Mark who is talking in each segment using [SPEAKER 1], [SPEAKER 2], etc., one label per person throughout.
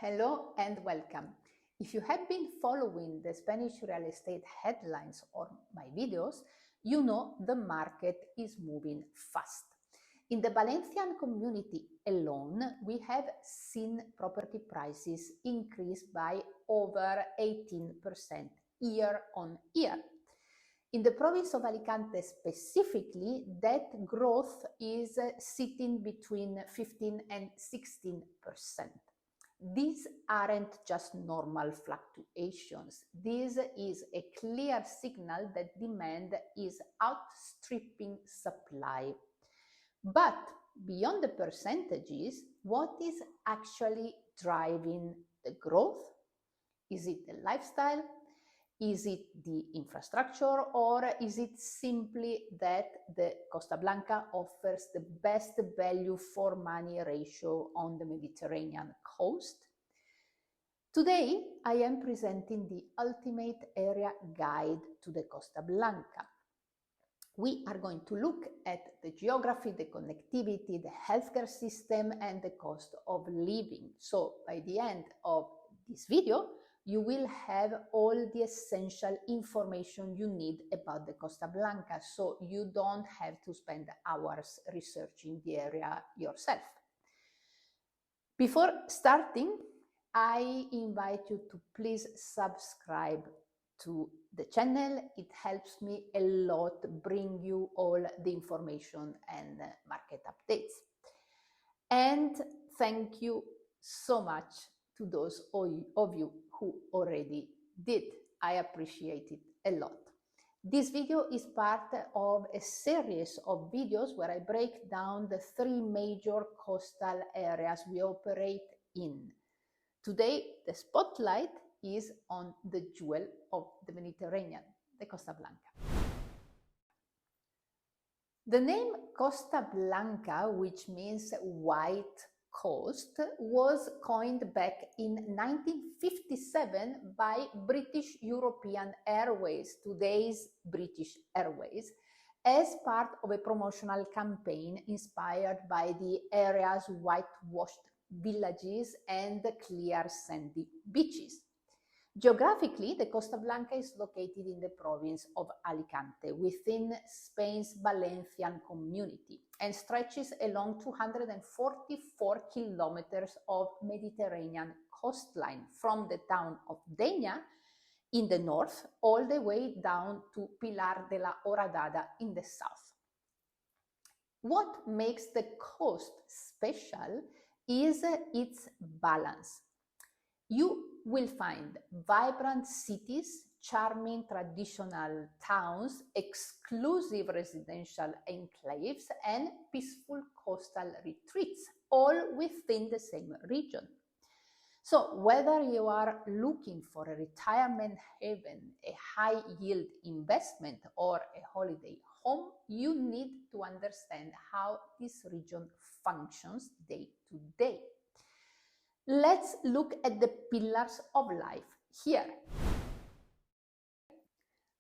[SPEAKER 1] Hello and welcome. If you have been following the Spanish real estate headlines or my videos, you know the market is moving fast. In the Valencian community alone, we have seen property prices increase by over 18% year on year. In the province of Alicante specifically, that growth is sitting between 15 and 16%. These aren't just normal fluctuations. This is a clear signal that demand is outstripping supply. But beyond the percentages, what is actually driving the growth? Is it the lifestyle? Is it the infrastructure, or is it simply that the Costa Blanca offers the best value for money ratio on the Mediterranean coast? Today, I am presenting the ultimate area guide to the Costa Blanca. We are going to look at the geography, the connectivity, the healthcare system, and the cost of living. So by the end of this video, you will have all the essential information you need about the Costa Blanca, so you don't have to spend hours researching the area yourself. Before starting, I invite you to please subscribe to the channel. It helps me a lot bring you all the information and market updates. And thank you so much to those of you who already did. I appreciate it a lot. This video is part of a series of videos where I break down the three major coastal areas we operate in. Today, the spotlight is on the jewel of the Mediterranean, the Costa Blanca. The name Costa Blanca, which means white coast, was coined back in 1957 by British European Airways, today's British Airways, as part of a promotional campaign inspired by the area's whitewashed villages and clear sandy beaches. Geographically, the Costa Blanca is located in the province of Alicante, within Spain's Valencian community, and stretches along 244 kilometers of Mediterranean coastline from the town of Denia in the north all the way down to Pilar de la Horadada in the south. What makes the coast special is its balance. You will find vibrant cities, charming traditional towns, exclusive residential enclaves, and peaceful coastal retreats, all within the same region. So whether you are looking for a retirement haven, a high-yield investment, or a holiday home, you need to understand how this region functions day to day. Let's look at the pillars of life here.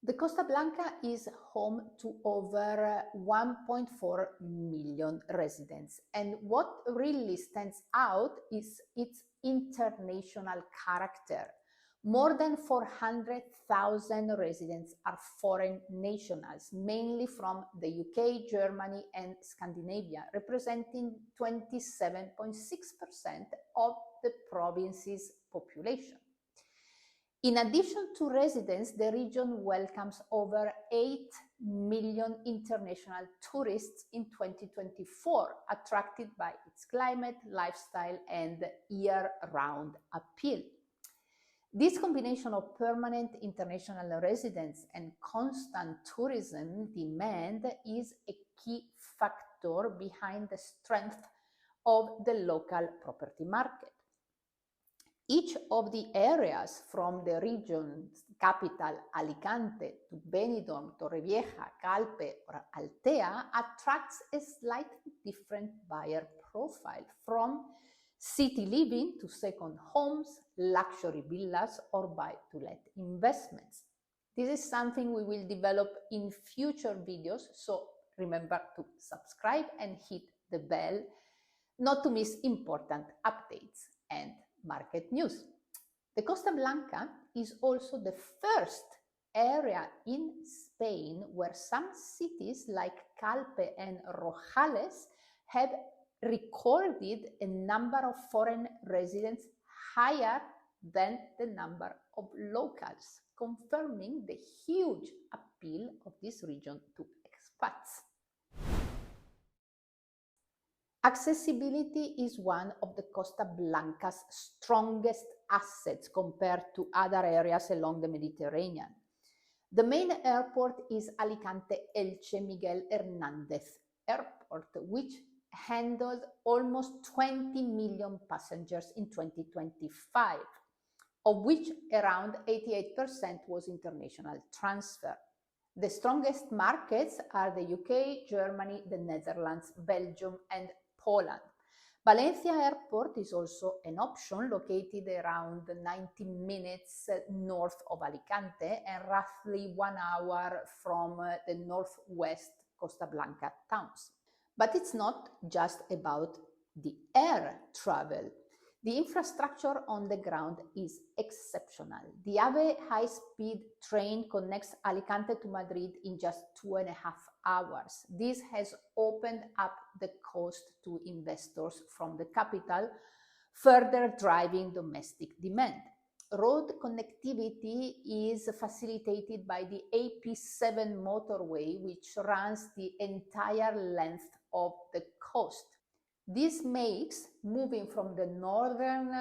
[SPEAKER 1] The Costa Blanca is home to over 1.4 million residents, and what really stands out is its international character. More than 400,000 residents are foreign nationals, mainly from the UK, Germany, and Scandinavia, representing 27.6% of the province's population. In addition to residents, the region welcomes over 8 million international tourists in 2024, attracted by its climate, lifestyle, and year-round appeal. This combination of permanent international residents and constant tourism demand is a key factor behind the strength of the local property market. Each of the areas from the region's capital Alicante to Benidorm, Torrevieja, Calpe, or Altea attracts a slightly different buyer profile, from city living to second homes, luxury villas, or buy-to-let investments. This is something we will develop in future videos, so remember to subscribe and hit the bell not to miss important updates. And market news. The Costa Blanca is also the first area in Spain where some cities like Calpe and Rojales have recorded a number of foreign residents higher than the number of locals, confirming the huge appeal of this region to expats. Accessibility is one of the Costa Blanca's strongest assets compared to other areas along the Mediterranean. The main airport is Alicante Elche Miguel Hernández Airport, which handled almost 20 million passengers in 2025, of which around 88% was international transfer. The strongest markets are the UK, Germany, the Netherlands, Belgium, and Poland. Valencia Airport is also an option, located around 90 minutes north of Alicante and roughly 1 hour from the northwest Costa Blanca towns. But it's not just about the air travel. The infrastructure on the ground is exceptional. The AVE high-speed train connects Alicante to Madrid in just 2.5 hours. This has opened up the coast to investors from the capital, further driving domestic demand. Road connectivity is facilitated by the AP7 motorway, which runs the entire length of the coast. This makes moving from the northern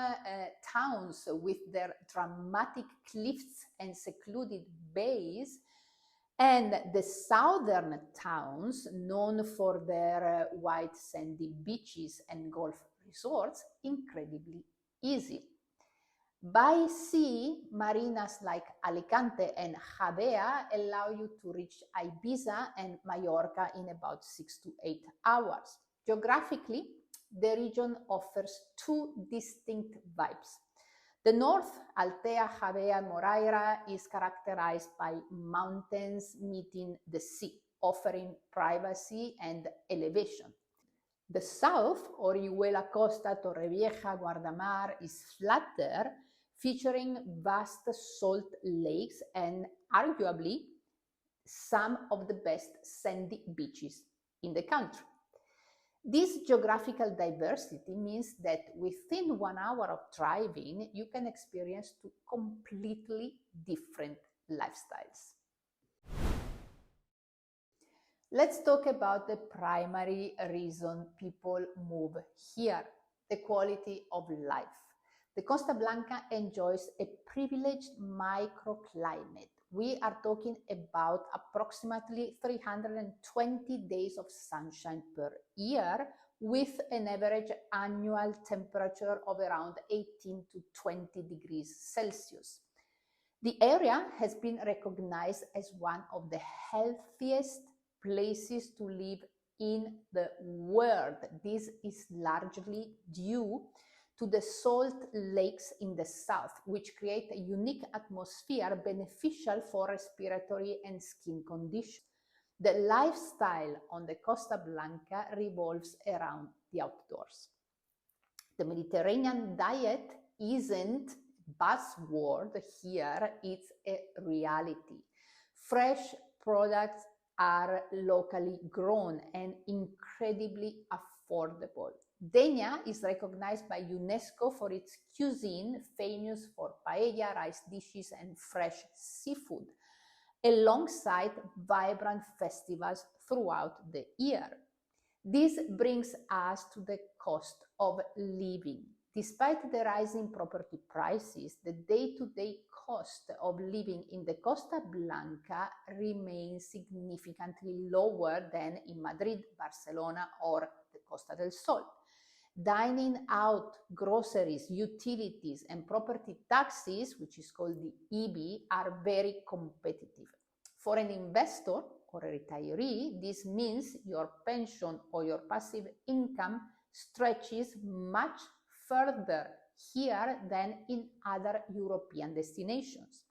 [SPEAKER 1] towns with their dramatic cliffs and secluded bays and the southern towns, known for their white sandy beaches and golf resorts, incredibly easy. By sea, marinas like Alicante and Altea allow you to reach Ibiza and Mallorca in about 6 to 8 hours. Geographically, the region offers two distinct vibes. The north, Altea, Altea, and Moraira, is characterized by mountains meeting the sea, offering privacy and elevation. The south, Orihuela Costa, Torrevieja, Guardamar, is flatter, featuring vast salt lakes and arguably some of the best sandy beaches in the country. This geographical diversity means that within 1 hour of driving, you can experience two completely different lifestyles. Let's talk about the primary reason people move here, the quality of life. The Costa Blanca enjoys a privileged microclimate. We are talking about approximately 320 days of sunshine per year, with an average annual temperature of around 18 to 20 degrees Celsius. The area has been recognized as one of the healthiest places to live in the world. This is largely due to the salt lakes in the south, which create a unique atmosphere beneficial for respiratory and skin conditions. The lifestyle on the Costa Blanca revolves around the outdoors. The Mediterranean diet isn't a buzzword here, it's a reality. Fresh products are locally grown and incredibly affordable. Denia is recognized by UNESCO for its cuisine, famous for paella, rice dishes, and fresh seafood, alongside vibrant festivals throughout the year. This brings us to the cost of living. Despite the rising property prices, the day-to-day cost of living in the Costa Blanca remains significantly lower than in Madrid, Barcelona, or the Costa del Sol. Dining out, groceries, utilities, and property taxes, which is called the IBI, are very competitive. For an investor or a retiree, this means your pension or your passive income stretches much further here than in other European destinations.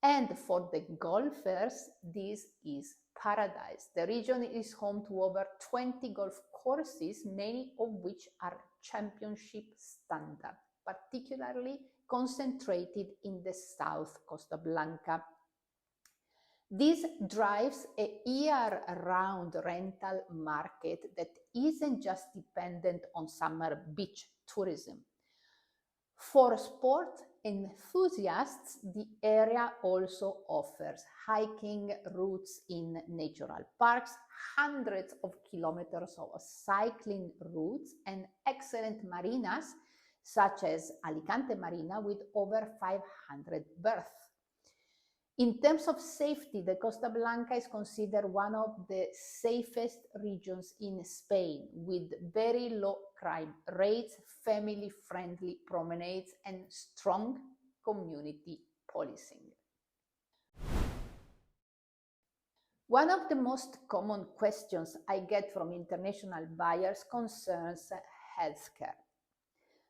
[SPEAKER 1] And for the golfers, this is paradise. The region is home to over 20 golf courses, many of which are championship standard. particularly concentrated in the south Costa Blanca. This drives a year-round rental market that isn't just dependent on summer beach tourism. For sport enthusiasts, the area also offers hiking routes in natural parks, hundreds of kilometers of cycling routes, and excellent marinas such as Alicante Marina with over 500 berths. In terms of safety, the Costa Blanca is considered one of the safest regions in Spain, with very low crime rates, family-friendly promenades, and strong community policing. One of the most common questions I get from international buyers concerns healthcare.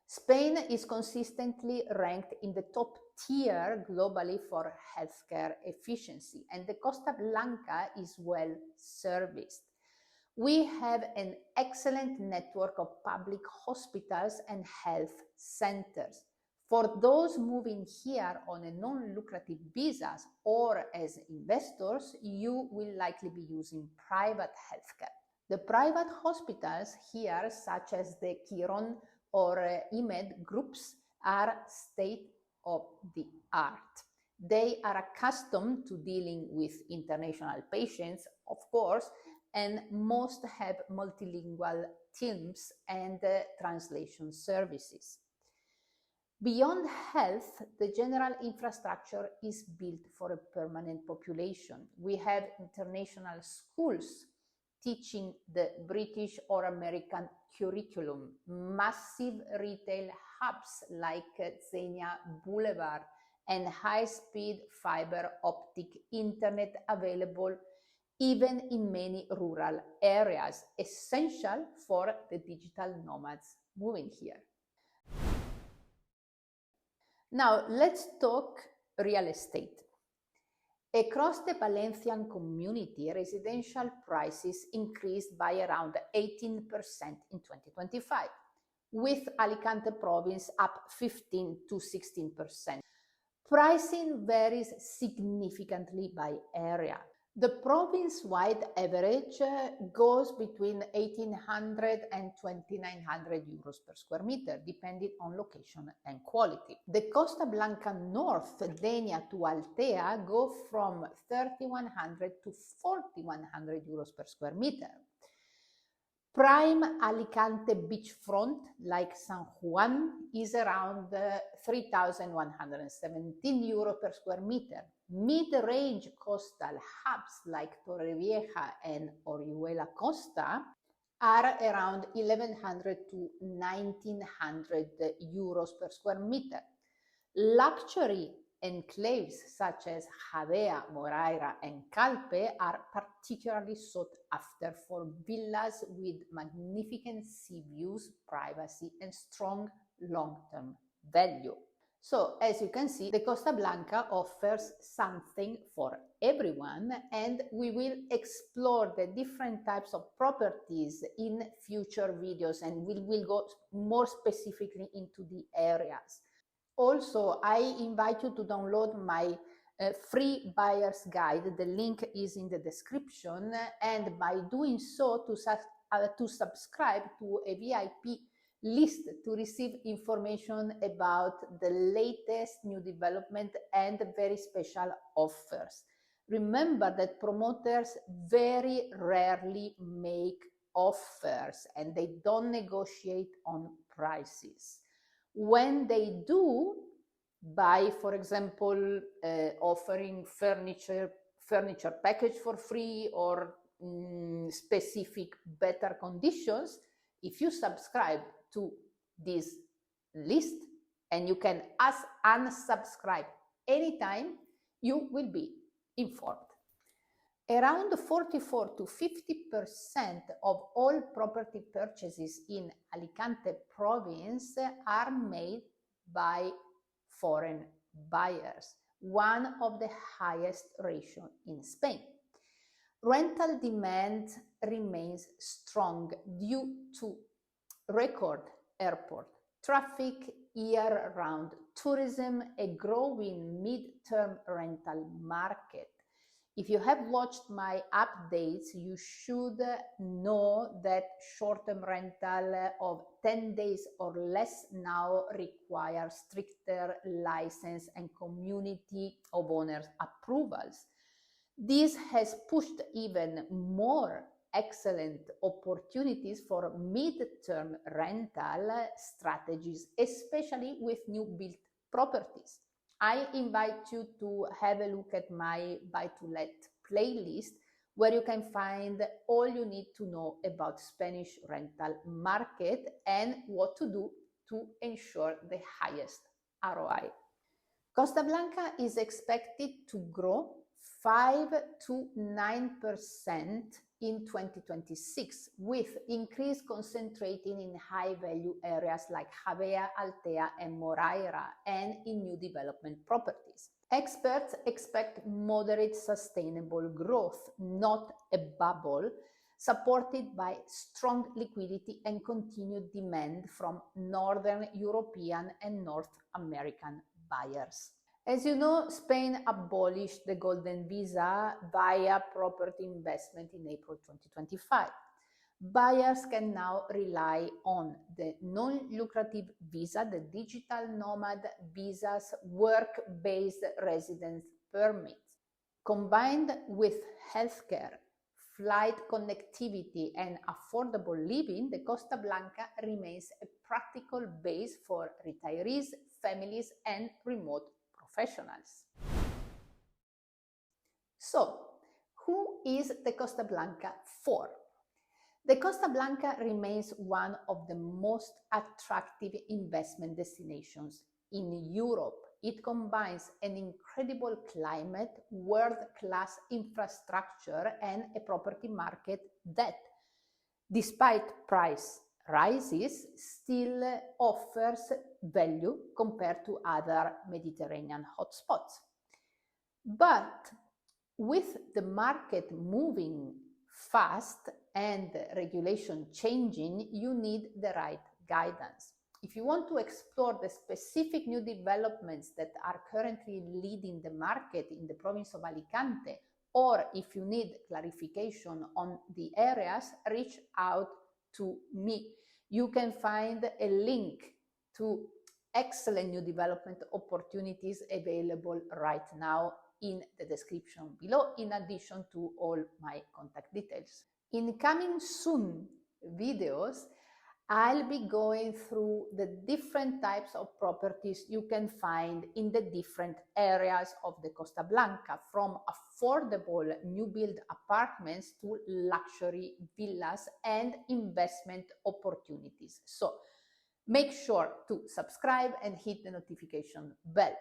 [SPEAKER 1] Spain is consistently ranked in the top tier globally for healthcare efficiency, and the Costa Blanca is well serviced. We have an excellent network of public hospitals and health centers. For those moving here on a non-lucrative visas or as investors, you will likely be using private healthcare. The private hospitals here, such as the Chiron or IMED groups, are state-of-the-art. They are accustomed to dealing with international patients, of course, and most have multilingual teams and translation services. Beyond health, the general infrastructure is built for a permanent population. We have international schools teaching the British or American curriculum, massive retail hubs like Xenia Boulevard, and high-speed fiber optic internet available even in many rural areas, essential for the digital nomads moving here. Now, let's talk real estate. Across the Valencian community, residential prices increased by around 18% in 2025, with Alicante province up 15 to 16%. Pricing varies significantly by area. The province-wide average goes between 1,800 and 2,900 euros per square meter, depending on location and quality. The Costa Blanca North, Denia to Altea, go from 3,100 to 4,100 euros per square meter. Prime Alicante beachfront, like San Juan, is around 3,117 euro per square meter. Mid-range coastal hubs like Torrevieja and Orihuela Costa are around 1,100 to 1,900 euros per square meter. Luxury enclaves such as Javea, Moraira, and Calpe are particularly sought after for villas with magnificent sea views, privacy, and strong long-term value. So, as you can see, the Costa Blanca offers something for everyone, and we will explore the different types of properties in future videos, and we will go more specifically into the areas. Also, I invite you to download my free buyer's guide. The link is in the description, and by doing so, to subscribe to a VIP list to receive information about the latest new development and very special offers. Remember that promoters very rarely make offers and they don't negotiate on prices. When they do, by, for example, offering furniture package for free or specific better conditions, if you subscribe to this list, and you can unsubscribe anytime, you will be informed. Around 44 to 50% of all property purchases in Alicante province are made by foreign buyers, one of the highest ratio in Spain. Rental demand remains strong due to record airport traffic, year-round tourism, a growing mid-term rental market. If you have watched my updates, you should know that short-term rental of 10 days or less now require stricter license and community of owners approvals. This has pushed even more excellent opportunities for mid-term rental strategies, especially with new built properties. I invite you to have a look at my Buy to Let playlist, where you can find all you need to know about Spanish rental market and what to do to ensure the highest ROI. Costa Blanca is expected to grow 5 to 9% in 2026, with increase concentrating in high-value areas like Javea, Altea, and Moraira, and in new development properties. Experts expect moderate sustainable growth, not a bubble, supported by strong liquidity and continued demand from Northern European and North American buyers. As you know, Spain abolished the Golden Visa via property investment in April 2025. Buyers can now rely on the non-lucrative visa, the digital nomad visas, work-based residence permits. Combined with healthcare, flight connectivity, and affordable living, the Costa Blanca remains a practical base for retirees, families, and remote professionals. So, who is the Costa Blanca for? The Costa Blanca remains one of the most attractive investment destinations in Europe. It combines an incredible climate, world-class infrastructure, and a property market that, despite price rises, still offers value compared to other Mediterranean hotspots. But with the market moving fast and regulation changing, you need the right guidance. If you want to explore the specific new developments that are currently leading the market in the province of Alicante, or if you need clarification on the areas, reach out to me. You can find a link to excellent new development opportunities available right now in the description below, in addition to all my contact details. In coming soon videos, I'll be going through the different types of properties you can find in the different areas of the Costa Blanca, from affordable new build apartments to luxury villas and investment opportunities. So make sure to subscribe and hit the notification bell.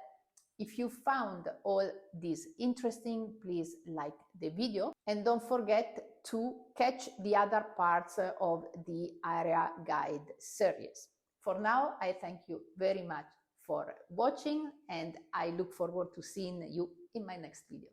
[SPEAKER 1] If you found all this interesting, please like the video and don't forget to catch the other parts of the area guide series. For now, I thank you very much for watching and I look forward to seeing you in my next video.